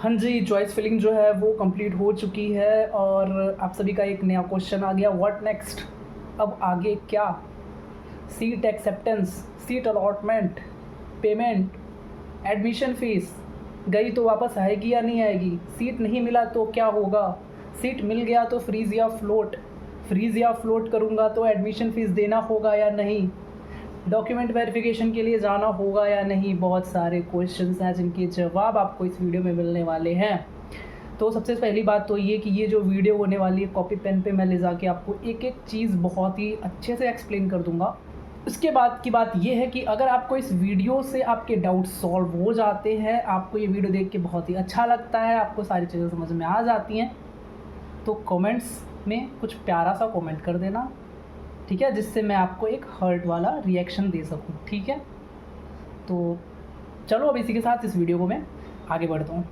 हाँ जी, choice filling जो है वो कंप्लीट हो चुकी है और आप सभी का एक नया क्वेश्चन आ गया, व्हाट नेक्स्ट? अब आगे क्या? Seat acceptance, seat allotment, payment, admission fees गई तो वापस आएगी या नहीं आएगी? सीट नहीं मिला तो क्या होगा? सीट मिल गया तो फ्रीज़ या फ्लोट? फ्रीज़ या फ्लोट करूँगा तो एडमिशन फ़ीस देना होगा या नहीं? डॉक्यूमेंट वेरिफिकेशन के लिए जाना होगा या नहीं? बहुत सारे क्वेश्चंस हैं जिनके जवाब आपको इस वीडियो में मिलने वाले हैं। तो सबसे पहली बात तो ये कि ये जो वीडियो होने वाली है, कॉपी पेन पे मैं ले जाके आपको एक एक चीज़ बहुत ही अच्छे से एक्सप्लेन कर दूंगा। उसके बाद की बात ये है कि अगर आपको इस वीडियो से आपके डाउट सॉल्व हो जाते हैं, आपको ये वीडियो देख के बहुत ही अच्छा लगता है, आपको सारी चीज़ें समझ में आ जाती हैं, तो कमेंट्स में कुछ प्यारा सा कमेंट कर देना, ठीक है, जिससे मैं आपको एक हर्ट वाला रिएक्शन दे सकूं, ठीक है। तो चलो अब इसी के साथ इस वीडियो को मैं आगे बढ़ता हूँ।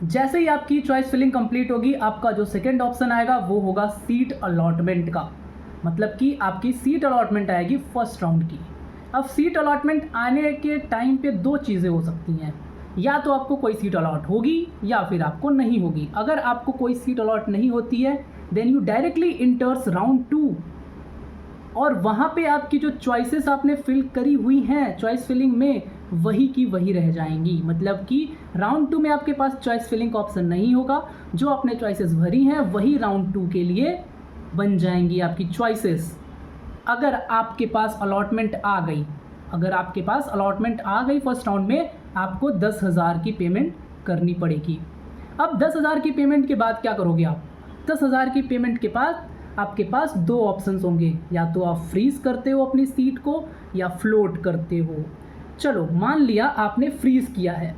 जैसे ही आपकी चॉइस फिलिंग कंप्लीट होगी, आपका जो सेकंड ऑप्शन आएगा वो होगा सीट अलॉटमेंट का, मतलब कि आपकी सीट अलॉटमेंट आएगी फर्स्ट राउंड की। अब सीट अलॉटमेंट आने के टाइम पे दो चीज़ें हो सकती हैं, या तो आपको कोई सीट अलॉट होगी या फिर आपको नहीं होगी। अगर आपको कोई सीट अलॉट नहीं होती है then you directly enters round 2 और वहाँ पे आपकी जो चॉइसेस आपने फिल करी हुई हैं चॉइस फिलिंग में वही की वही रह जाएंगी। मतलब कि राउंड 2 में आपके पास चॉइस फिलिंग का ऑप्शन नहीं होगा, जो आपने चॉइसेस भरी हैं वही राउंड 2 के लिए बन जाएंगी आपकी चॉइसेस। अगर आपके पास अलॉटमेंट आ गई, अगर आपके पास अलॉटमेंट आ गई फर्स्ट राउंड में, आपको 10,000 की पेमेंट करनी पड़ेगी। अब 10,000 की पेमेंट के बाद क्या करोगे आप? 10,000 की पेमेंट के बाद आपके पास दो ऑप्शंस होंगे, या तो आप फ्रीज़ करते हो अपनी सीट को या फ्लोट करते हो। चलो मान लिया आपने फ्रीज़ किया है,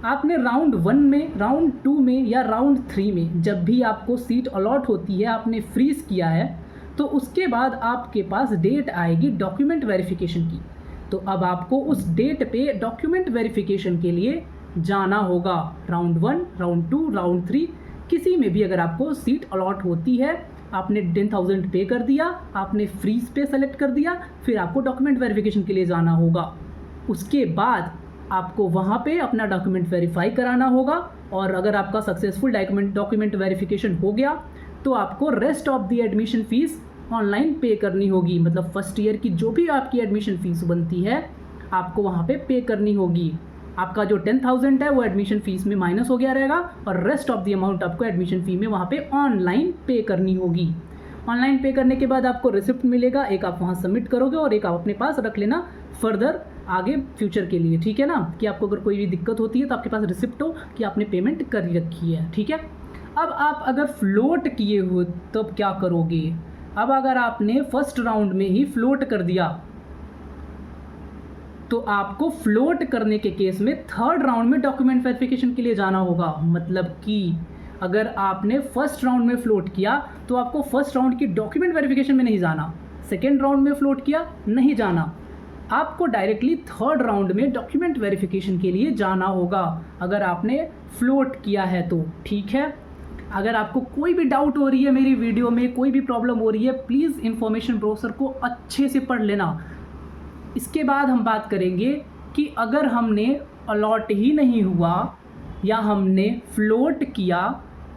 आपने राउंड 1 में, राउंड 2 में या राउंड 3 में जब भी आपको सीट अलॉट होती है आपने फ्रीज़ किया है, तो उसके बाद आपके पास डेट आएगी डॉक्यूमेंट वेरिफिकेशन की। तो अब आपको उस डेट पे डॉक्यूमेंट वेरिफिकेशन के लिए जाना होगा। राउंड 1, राउंड 2, राउंड 3 किसी में भी अगर आपको सीट अलॉट होती है, आपने 10,000 पे कर दिया, आपने फ्रीज पे सेलेक्ट कर दिया, फिर आपको डॉक्यूमेंट वेरिफिकेशन के लिए जाना होगा। उसके बाद आपको वहाँ पे अपना डॉक्यूमेंट वेरीफाई कराना होगा, और अगर आपका सक्सेसफुल डॉक्यूमेंट वेरिफिकेशन हो गया तो आपको rest of the admission fees online पे करनी होगी। मतलब फर्स्ट ईयर की जो भी आपकी एडमिशन फ़ीस बनती है आपको वहाँ पे करनी होगी। आपका जो 10,000 है वो एडमिशन फ़ीस में माइनस हो गया रहेगा, और रेस्ट ऑफ द अमाउंट आपको एडमिशन फ़ी में वहाँ पे ऑनलाइन पे करनी होगी। ऑनलाइन पे करने के बाद आपको रिसिप्ट मिलेगा, एक आप वहाँ सबमिट करोगे और एक आप अपने पास रख लेना फर्दर आगे फ्यूचर के लिए, ठीक है ना, कि आपको अगर कोई भी दिक्कत होती है तो आपके पास रिसिप्ट हो कि आपने पेमेंट कर रखी है, ठीक है। अब आप अगर फ्लोट किए हो तब क्या करोगे? अब अगर आपने फर्स्ट राउंड में ही फ्लोट कर दिया तो आपको फ्लोट करने के केस में थर्ड राउंड में डॉक्यूमेंट वेरिफिकेशन के लिए जाना होगा। मतलब कि अगर आपने फर्स्ट राउंड में फ्लोट किया तो आपको फर्स्ट राउंड की डॉक्यूमेंट वेरिफिकेशन में नहीं जाना, सेकेंड राउंड में फ्लोट किया नहीं जाना, आपको डायरेक्टली थर्ड राउंड में डॉक्यूमेंट वेरिफिकेशन के लिए जाना होगा अगर आपने फ्लोट किया है तो, ठीक है। अगर आपको कोई भी डाउट हो रही है मेरी वीडियो में, कोई भी प्रॉब्लम हो रही है, प्लीज़ इन्फॉर्मेशन ब्रोशर को अच्छे से पढ़ लेना। इसके बाद हम बात करेंगे कि अगर हमने अलॉट ही नहीं हुआ या हमने फ्लोट किया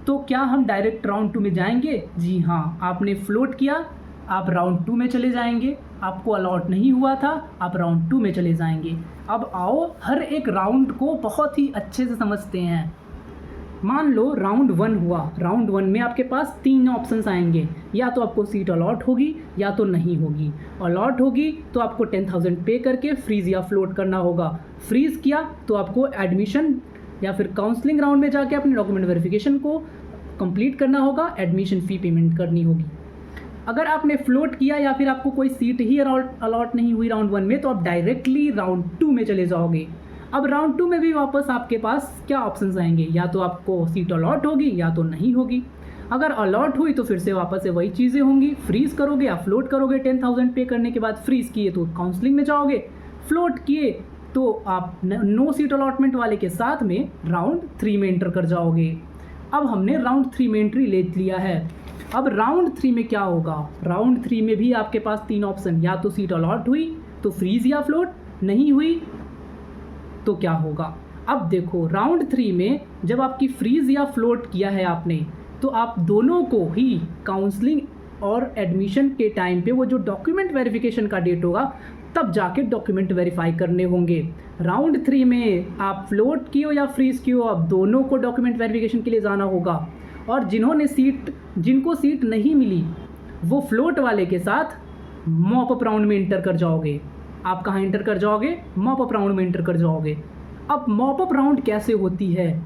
तो क्या हम डायरेक्ट राउंड 2 में जाएंगे? जी हाँ, आपने फ्लोट किया आप राउंड 2 में चले जाएंगे, आपको अलॉट नहीं हुआ था आप राउंड 2 में चले जाएंगे। अब आओ हर एक राउंड को बहुत ही अच्छे से समझते हैं। मान लो राउंड 1 हुआ, राउंड 1 में आपके पास 3 ऑप्शंस आएंगे, या तो आपको सीट अलॉट होगी या तो नहीं होगी। अलॉट होगी तो आपको 10,000 पे करके फ्रीज़ या फ्लोट करना होगा, फ्रीज़ किया तो आपको एडमिशन या फिर काउंसलिंग राउंड में जाके अपने डॉक्यूमेंट वेरिफिकेशन को कंप्लीट करना होगा, एडमिशन फ़ी पेमेंट करनी होगी। अगर आपने फ्लोट किया या फिर आपको कोई सीट ही अलॉट नहीं हुई राउंड 1 में, तो आप डायरेक्टली राउंड 2 में चले जाओगे। अब राउंड 2 में भी वापस आपके पास क्या ऑप्शंस आएंगे? या तो आपको सीट अलॉट होगी या तो नहीं होगी। अगर अलॉट हुई तो फिर से वापस से वही चीज़ें होंगी, फ्रीज़ करोगे या फ्लोट करोगे। 10,000 पे करने के बाद फ्रीज़ किए तो काउंसलिंग में जाओगे, फ्लोट किए तो आप नो सीट अलॉटमेंट वाले के साथ में राउंड 3 में एंटर कर जाओगे। अब हमने राउंड 3 में एंट्री ले लिया है। अब राउंड 3 में क्या होगा? राउंड 3 में भी आपके पास 3 ऑप्शन, या तो सीट अलॉट हुई तो फ्रीज़ या फ्लोट, नहीं हुई तो क्या होगा? अब देखो राउंड 3 में जब आपकी फ्रीज या फ्लोट किया है आपने, तो आप दोनों को ही काउंसलिंग और एडमिशन के टाइम पे वो जो डॉक्यूमेंट वेरिफिकेशन का डेट होगा तब जाके डॉक्यूमेंट वेरीफाई करने होंगे। राउंड 3 में आप फ्लोट की हो या फ्रीज की हो, आप दोनों को डॉक्यूमेंट वेरिफिकेशन के लिए जाना होगा। और जिनको सीट नहीं मिली वो फ्लोट वाले के साथ मॉप अप राउंड में इंटर कर जाओगे। आप कहाँ इंटर कर जाओगे? मॉप अप राउंड में इंटर कर जाओगे। अब मॉप अप राउंड कैसे होती है?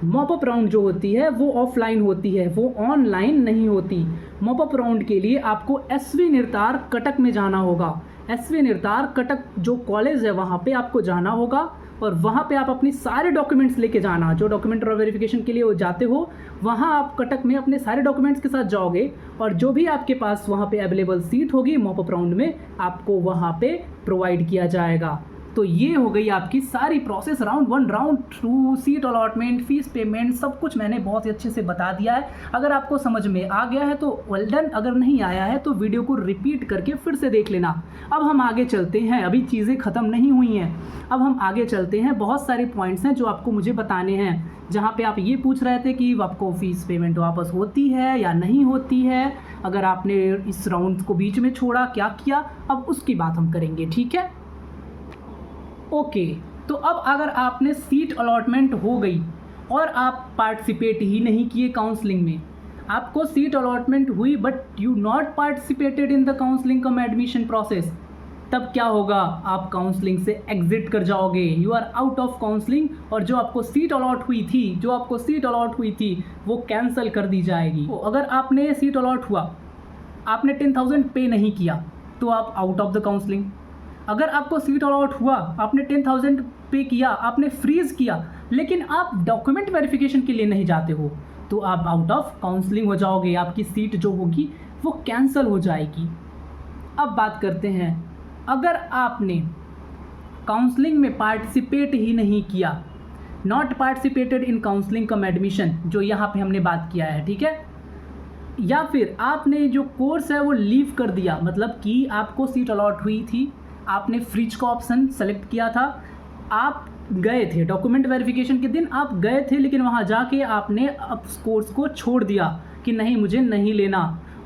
मॉप अप राउंड जो होती है वो ऑफलाइन होती है, वो ऑनलाइन नहीं होती। मॉप अप राउंड के लिए आपको एसवी निर्तार कटक में जाना होगा। एसवी निर्तार कटक जो कॉलेज है वहाँ पे आपको जाना होगा और वहाँ पे आप अपनी सारे डॉक्यूमेंट्स लेके जाना। जो डॉक्यूमेंट वेरिफिकेशन के लिए वो जाते हो वहाँ आप कटक में अपने सारे डॉक्यूमेंट्स के साथ जाओगे और जो भी आपके पास वहाँ पे अवेलेबल सीट होगी मॉप अप राउंड में आपको वहाँ पे प्रोवाइड किया जाएगा। तो ये हो गई आपकी सारी process. Round 1, round 2, seat allotment, fees payment, सब कुछ मैंने बहुत ही अच्छे से बता दिया है। अगर आपको समझ में आ गया है तो वेल डन, अगर नहीं आया है तो वीडियो को रिपीट करके फिर से देख लेना। अब हम आगे चलते हैं, अभी चीज़ें ख़त्म नहीं हुई हैं। अब हम आगे चलते हैं, बहुत सारे पॉइंट्स हैं जो आपको मुझे बताने हैं। जहाँ पे आप ये पूछ रहे थे कि आपको फ़ीस पेमेंट वापस होती है या नहीं होती है, अगर आपने इस राउंड को बीच में छोड़ा, क्या किया, अब उसकी बात हम करेंगे, ठीक है? ओके, तो अब अगर आपने सीट अलॉटमेंट हो गई और आप पार्टिसिपेट ही नहीं किए काउंसलिंग में, आपको सीट अलॉटमेंट हुई but you not participated in the counselling cum admission process, तब क्या होगा? आप काउंसलिंग से एग्जिट कर जाओगे। You are out of counselling और जो आपको सीट अलॉट हुई थी वो कैंसिल कर दी जाएगी। तो अगर आपने सीट अलॉट हुआ, आपने 10,000 पे नहीं किया तो आप आउट ऑफ द काउंसलिंग। अगर आपको सीट अलॉट हुआ, आपने 10,000 पे किया, आपने फ्रीज किया, लेकिन आप डॉक्यूमेंट वेरिफिकेशन के लिए नहीं जाते हो तो आप आउट ऑफ काउंसलिंग हो जाओगे। आपकी सीट जो होगी वो कैंसिल हो जाएगी। अब बात करते हैं, अगर आपने काउंसलिंग में पार्टिसिपेट ही नहीं किया, not participated in counselling cum admission, जो यहाँ पे हमने बात किया है, ठीक है, या फिर आपने जो कोर्स है वो लीव कर दिया, मतलब कि आपको सीट अलॉट हुई थी, आपने फ्रीज का ऑप्शन सेलेक्ट किया था, आप गए थे डॉक्यूमेंट वेरिफिकेशन के दिन, आप गए थे लेकिन वहाँ जाके आपने उस कोर्स को छोड़ दिया कि नहीं मुझे नहीं लेना।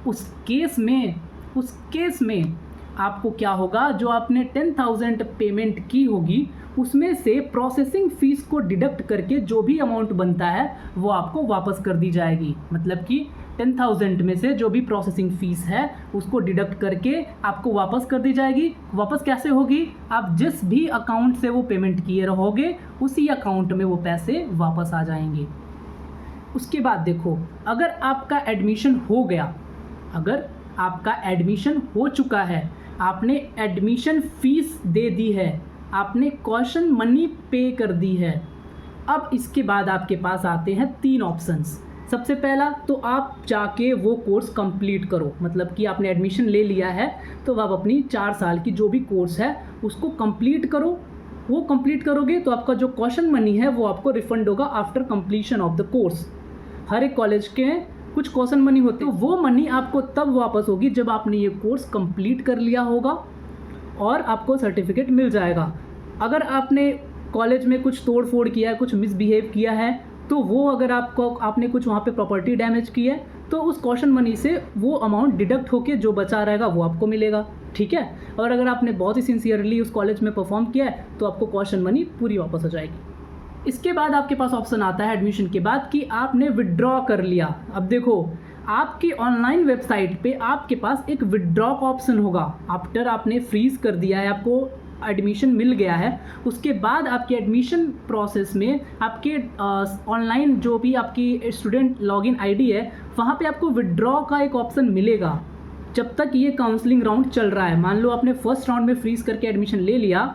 उस केस में आपको क्या होगा? जो आपने 10,000 पेमेंट की होगी उसमें से प्रोसेसिंग फ़ीस को डिडक्ट करके जो भी अमाउंट बनता है वो आपको वापस कर दी जाएगी। मतलब कि 10,000 में से जो भी प्रोसेसिंग फ़ीस है उसको डिडक्ट करके आपको वापस कर दी जाएगी। वापस कैसे होगी? आप जिस भी अकाउंट से वो पेमेंट किए रहोगे उसी अकाउंट में वो पैसे वापस आ जाएंगे। उसके बाद देखो, अगर आपका एडमिशन हो गया, अगर आपका एडमिशन हो चुका है, आपने एडमिशन फ़ीस दे दी है, आपने कॉशन मनी पे कर दी है, अब इसके बाद आपके पास आते हैं 3 ऑप्शंस। सबसे पहला तो आप जाके वो कोर्स कंप्लीट करो, मतलब कि आपने एडमिशन ले लिया है तो आप अपनी 4 साल की जो भी कोर्स है उसको कंप्लीट करो। वो कंप्लीट करोगे तो आपका जो कॉशन मनी है वो आपको रिफंड होगा after completion of the course. हर एक कॉलेज के कुछ कॉशन मनी होते हैं, तो वो मनी आपको तब वापस होगी जब आपने ये कोर्स कंप्लीट कर लिया होगा और आपको सर्टिफिकेट मिल जाएगा। अगर आपने कॉलेज में कुछ तोड़ फोड़ किया है, कुछ मिसबिहेव किया है, तो वो अगर आपने कुछ वहाँ पे प्रॉपर्टी डैमेज की है तो उस कॉशन मनी से वो अमाउंट डिडक्ट होके जो बचा रहेगा वो आपको मिलेगा, ठीक है। और अगर आपने बहुत ही सिंसियरली उस कॉलेज में परफॉर्म किया है तो आपको कॉशन मनी पूरी वापस हो जाएगी। इसके बाद आपके पास ऑप्शन आता है एडमिशन के बाद कि आपने विड्रॉ कर लिया। अब देखो, आपकी ऑनलाइन वेबसाइट पे आपके पास एक विड्रॉ का ऑप्शन होगा। आफ्टर आपने फ्रीज कर दिया है, आपको एडमिशन मिल गया है, उसके बाद आपके एडमिशन प्रोसेस में आपके ऑनलाइन जो भी आपकी स्टूडेंट लॉगिन आईडी है वहाँ पे आपको विड्रॉ का एक ऑप्शन मिलेगा। जब तक ये काउंसलिंग राउंड चल रहा है, मान लो आपने फर्स्ट राउंड में फ्रीज करके एडमिशन ले लिया,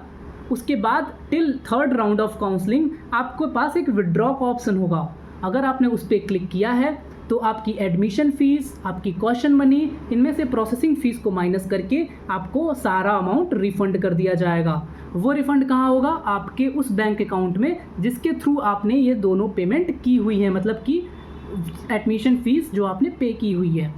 उसके बाद till 3rd round of counselling आपके पास एक विड्रॉ का ऑप्शन होगा। अगर आपने उस पर क्लिक किया है तो आपकी एडमिशन फ़ीस, आपकी कॉशन मनी, इनमें से प्रोसेसिंग फ़ीस को माइनस करके आपको सारा अमाउंट रिफ़ंड कर दिया जाएगा। वो रिफ़ंड कहाँ होगा? आपके उस बैंक अकाउंट में जिसके थ्रू आपने ये दोनों पेमेंट की हुई है, मतलब कि एडमिशन फ़ीस जो आपने पे की हुई है।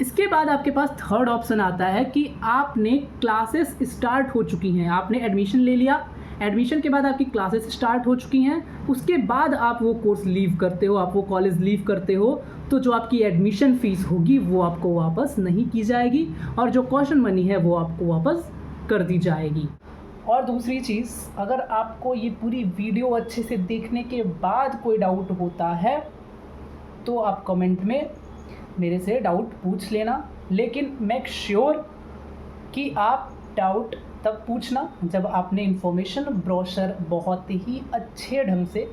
इसके बाद आपके पास 3rd ऑप्शन आता है कि आपने क्लासेस स्टार्ट हो चुकी हैं, आपने एडमिशन ले लिया, एडमिशन के बाद आपकी क्लासेस स्टार्ट हो चुकी हैं, उसके बाद आप वो कोर्स लीव करते हो, आप वो कॉलेज लीव करते हो, तो जो आपकी एडमिशन फ़ीस होगी वो आपको वापस नहीं की जाएगी और जो कॉशन मनी है वो आपको वापस कर दी जाएगी। और दूसरी चीज़, अगर आपको ये पूरी वीडियो अच्छे से देखने के बाद कोई डाउट होता है तो आप कमेंट में मेरे से डाउट पूछ लेना, लेकिन मेक श्योर कि आप डाउट तब पूछना जब आपने इन्फॉर्मेशन ब्रोशर बहुत ही अच्छे ढंग से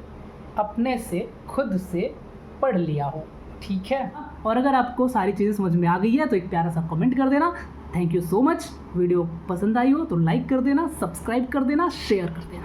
अपने से खुद से पढ़ लिया हो, ठीक है। और अगर आपको सारी चीज़ें समझ में आ गई है तो एक प्यारा सा कमेंट कर देना। Thank you so much. Video पसंद आई हो तो लाइक कर देना, सब्सक्राइब कर देना, शेयर कर देना।